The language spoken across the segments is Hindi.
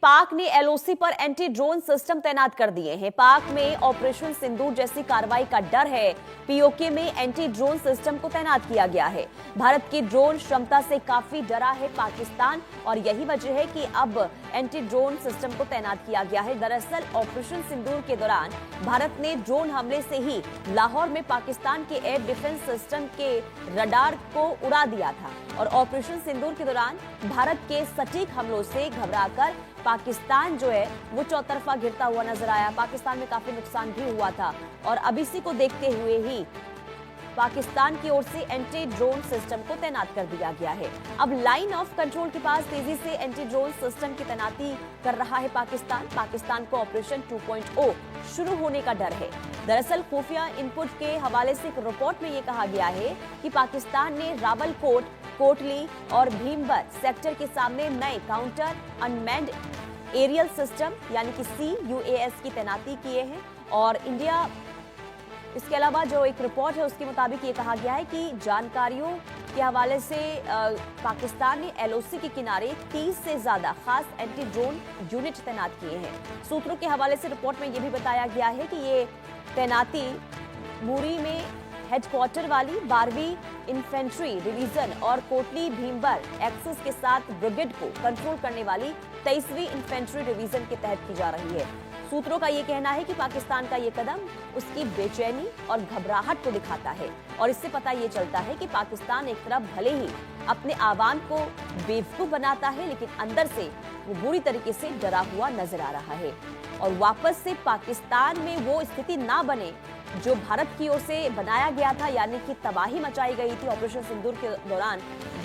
पाक ने एलओसी पर एंटी ड्रोन सिस्टम तैनात कर दिए हैं। पाक में ऑपरेशन सिंदूर जैसी कार्रवाई का डर है। पीओके में एंटी ड्रोन सिस्टम को तैनात किया गया है। भारत की ड्रोन क्षमता से काफी डरा है पाकिस्तान और यही वजह है कि अब एंटी ड्रोन सिस्टम को तैनात किया गया है। दरअसल ऑपरेशन सिंदूर के दौरान भारत ने ड्रोन हमले से ही लाहौर में पाकिस्तान के एयर डिफेंस सिस्टम के रडार को उड़ा दिया था और ऑपरेशन सिंदूर के दौरान भारत के सटीक हमलों से घबराकर पाकिस्तान जो है वो चौतरफा गिरता हुआ नजर आया। पाकिस्तान में काफी नुकसान भी हुआ था और अब इसी को देखते हुए ही पाकिस्तान की ओर से एंटी ड्रोन सिस्टम को तैनात कर दिया गया है। अब लाइन ऑफ कंट्रोल के पास तेजी से एंटी ड्रोन सिस्टम की तैनाती कर रहा है पाकिस्तान को ऑपरेशन 2.0 शुरू होने का डर है। दरअसल खुफिया इनपुट के हवाले से एक रिपोर्ट में ये कहा गया है कि पाकिस्तान ने रावलकोट, कोटली और भीमबर सेक्टर के सामने नए काउंटर अनमैन्ड एरियल सिस्टम यानी कि CUAS की तैनाती किए हैं और इंडिया इसके अलावा जो एक रिपोर्ट है उसके मुताबिक ये कहा गया है कि जानकारियों के हवाले से पाकिस्तान ने एलओसी के किनारे 30 से ज्यादा खास एंटी ड्रोन यूनिट तैनात किए हैं। सूत्रों के हवाले से रिपोर्ट में ये भी बताया गया है कि ये तैनाती मूरी में हेडक्वार्टर वाली 12वीं इन्फेंट्री डिवीजन और कोटली भीमबर एक्सिस के साथ ब्रिगेड को कंट्रोल करने वाली 23वीं इन्फेंट्री डिवीजन के तहत की जा रही है। सूत्रों का ये कहना है कि पाकिस्तान का ये कदम उसकी बेचैनी और घबराहट को दिखाता है और इससे पता ये चलता है कि पाकिस्तान एक तरफ भले ही अपने आवाम को बेवकूफ बनाता है लेकिन अंदर से वो बुरी तरीके से डरा हुआ नजर आ रहा है और वापस से पाकिस्तान में वो स्थिति ना बने जो भारत की ओर से बनाया गया था, यानी कि तबाही मचाई गई थी ऑपरेशन सिंदूर के दौरान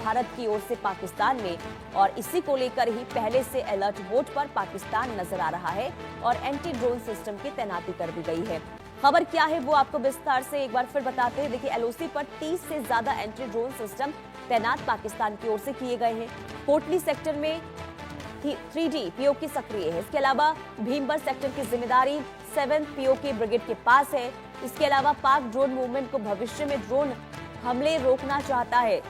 भारत की ओर से पाकिस्तान में, और इसी को लेकर ही पहले से अलर्ट मोड पर पाकिस्तान नजर आ रहा है और एंटी ड्रोन सिस्टम की तैनाती कर दी गई है। खबर क्या है वो आपको विस्तार से एक बार फिर बताते हैं। देखिए, एलओसी पर 30 से ज्यादा एंटी ड्रोन सिस्टम तैनात पाकिस्तान की ओर से किए गए हैं। कोटली सेक्टर में 3D पीओके सक्रिय है। इसके अलावा भीमबर सेक्टर की जिम्मेदारी 7th पीओके ब्रिगेड के पास है। इसके अलावा पाक ड्रोन मूवमेंट को भविष्य में ड्रोन हमले रोकना चाहता है।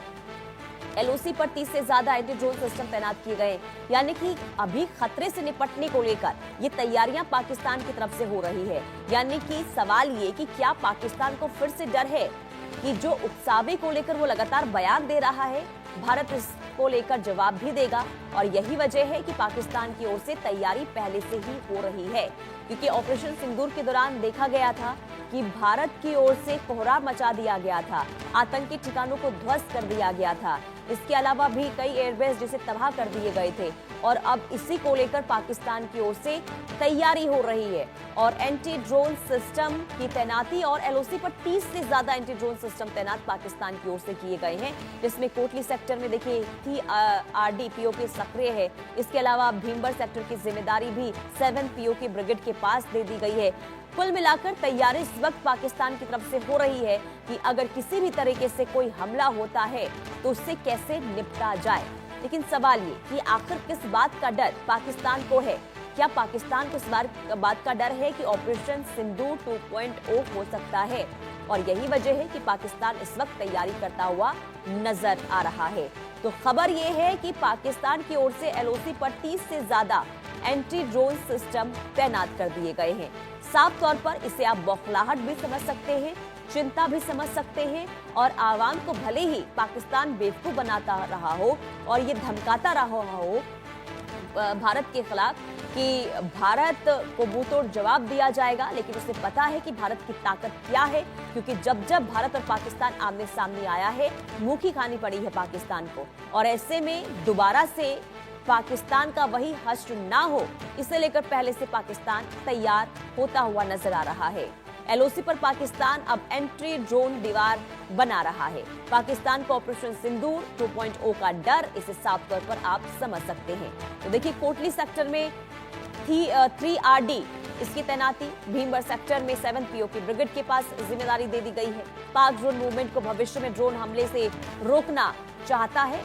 एलओसी पर 30 से ज्यादा एंटी ड्रोन सिस्टम तैनात किए गए, यानी कि अभी खतरे से निपटने को लेकर ये तैयारियां पाकिस्तान की तरफ से हो रही है। यानी कि सवाल ये कि क्या पाकिस्तान को फिर से डर है कि जो उकसावे को लेकर वो लगातार बयान दे रहा है, भारत इसको लेकर जवाब भी देगा और यही वजह है कि पाकिस्तान की ओर से तैयारी पहले से ही हो रही है। क्योंकि ऑपरेशन सिंदूर के दौरान देखा गया था कि भारत की ओर से कोहराम मचा दिया गया था, आतंकी ठिकानों को ध्वस्त कर दिया गया था। इसके अलावा भी कई एयरबेस जिसे तबाह कर दिए गए थे और अब इसी को लेकर पाकिस्तान की ओर से तैयारी हो रही है और एंटी ड्रोन सिस्टम की तैनाती और एलओसी पर 30 से ज्यादा एंटी ड्रोन सिस्टम तैनात पाकिस्तान की ओर से किए गए हैं, जिसमें कोटली सेक्टर में देखिए TRD पीओके सक्रिय है। इसके अलावा भीमबर सेक्टर की जिम्मेदारी भी 7th पीओके ब्रिगेड के पास दे दी गई है। कुल मिलाकर तैयारी इस वक्त पाकिस्तान की तरफ से हो रही है कि अगर किसी भी तरीके से कोई हमला होता है तो उससे कैसे निपटा जाए। लेकिन सवाल ये कि आखिर किस बात का डर पाकिस्तान को है? क्या पाकिस्तान को इस बात का डर है कि ऑपरेशन सिंदूर 2.0 हो सकता है? और यही वजह है कि पाकिस्तान इस वक्त तैयारी करता हुआ नजर आ रहा है। तो खबर ये है कि पाकिस्तान की ओर से एलओसी पर 30 से ज्यादा एंटी ड्रोन सिस्टम तैनात कर दिए गए हैं। साफ तौर पर इसे आप बौखलाहट भी समझ सकते हैं, चिंता भी समझ सकते हैं और आवाम को भले ही पाकिस्तान बेवकूफ बनाता रहा हो और ये धमकाता रहा हो भारत के खिलाफ कि भारत को मुंहतोड़ जवाब दिया जाएगा, लेकिन उसे पता है कि भारत की ताकत क्या है। क्योंकि जब जब भारत और पाकिस्तान आमने सामने आया है, मुंह की खानी पड़ी है पाकिस्तान को और ऐसे में दोबारा से पाकिस्तान का वही हश्र ना हो, इसे लेकर पहले से पाकिस्तान तैयार होता हुआ नजर आ रहा है। एलओसी पर पाकिस्तान अब एंटी ड्रोन दीवार बना रहा है। पाकिस्तान को ऑपरेशन सिंदूर 2.0 का डर, इसे साफ तौर पर आप समझ सकते हैं। तो देखिए, कोटली सेक्टर में 3RD इसकी तैनाती, भीमबर सेक्टर में 7th पीओके ब्रिगेड के पास जिम्मेदारी दे दी गई है। पाक ड्रोन मूवमेंट को भविष्य में ड्रोन हमले से रोकना चाहता है।